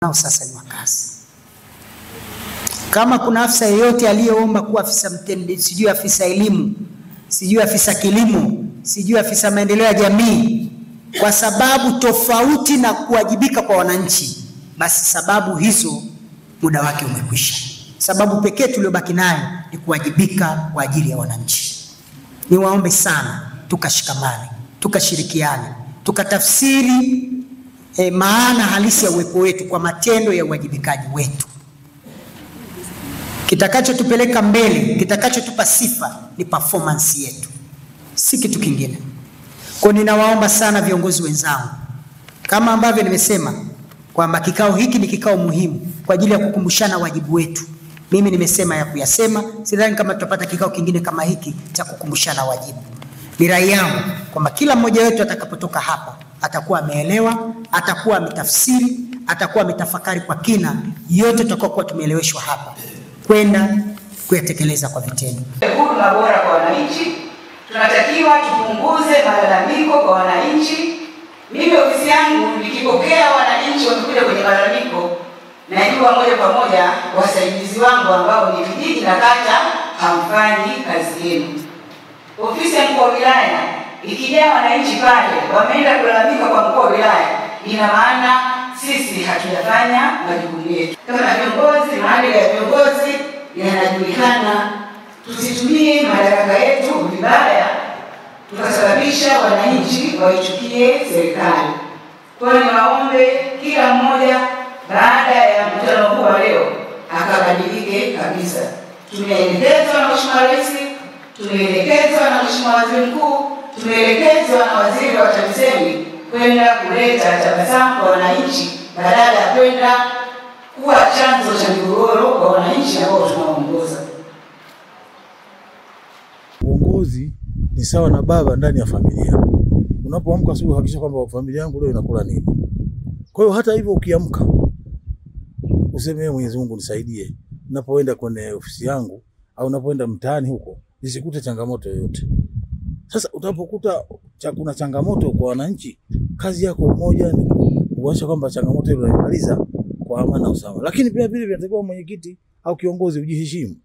nao sasa ni wakazi. Kama kuna afisa yeyote aliyeomba kuwa afisa mtendaji, sijui afisa elimu, sijui afisa kilimo, sijui afisa maendeleo ya jamii, kwa sababu tofauti na kuwajibika kwa wananchi, basi sababu hizo muda wake umekwisha. Sababu pekee tuliyobaki nayo ni kuwajibika kwa ajili ya wananchi. Niwaombe sana tukashikamane, tukashirikiane, tukatafsiri maana halisi ya uwepo wetu kwa matendo ya uwajibikaji wetu. Kitakachotupeleka mbele, kitakachotupa sifa ni performance yetu, si kitu kingine. Kwa ninawaomba sana viongozi wenzangu, kama ambavyo nimesema kwamba kikao hiki ni kikao muhimu kwa ajili ya kukumbushana wajibu wetu. Mimi nimesema ya kuyasema, sidhani kama tutapata kikao kingine kama hiki cha kukumbushana wajibu. Ni rai yangu kwamba kila mmoja wetu atakapotoka hapa atakuwa ameelewa, atakuwa ametafsiri, atakuwa ametafakari kwa kina yote tutakayokuwa tumeeleweshwa hapa, kwenda kuyatekeleza kwa vitendo. Huduma bora kwa wananchi, tunatakiwa tupunguze malalamiko kwa wananchi. Mimi ofisi yangu nikipokea wananchi wamekuja kwenye malalamiko, najua moja kwa moja wasaidizi wangu ambao ni vijiji na kata hamfanyi kazi yenu. Ofisi ya mkuu wa wilaya ikijaa wananchi pale wameenda kulalamika kwa mkuu wa wilaya, ina maana sisi hatujafanya majukumu yetu. Kama viongozi, maadili ya viongozi yanajulikana. Tusitumie madaraka yetu vibaya tukasababisha wananchi waichukie serikali. Kwa hiyo niwaombe kila mmoja baada ya mkutano huu wa leo akabadilike kabisa. Tumeelekezwa na Mheshimiwa Rais, tumeelekezwa na Mheshimiwa Waziri Mkuu, tumeelekezwa na Waziri wa TAMISEMI kwenda kuleta tabasamu kwa wananchi badala ya kwenda kuwa chanzo cha migogoro kwa wananchi ambao tunaongoza. Uongozi ni sawa na baba ndani ya familia. Unapoamka asubuhi hakikisha kwamba familia yangu leo inakula nini. Kwa hiyo hata hivyo ukiamka useme Mwenyezi Mungu nisaidie, ninapoenda kwenye ofisi yangu au ninapoenda mtaani huko nisikute changamoto yoyote. Sasa utapokuta kuna changamoto kwa wananchi, kazi yako moja ni kuhakikisha kwamba changamoto hiyo inaimaliza kwa amani na usawa. Lakini pia vile vinatakiwa mwenyekiti au kiongozi ujiheshimu.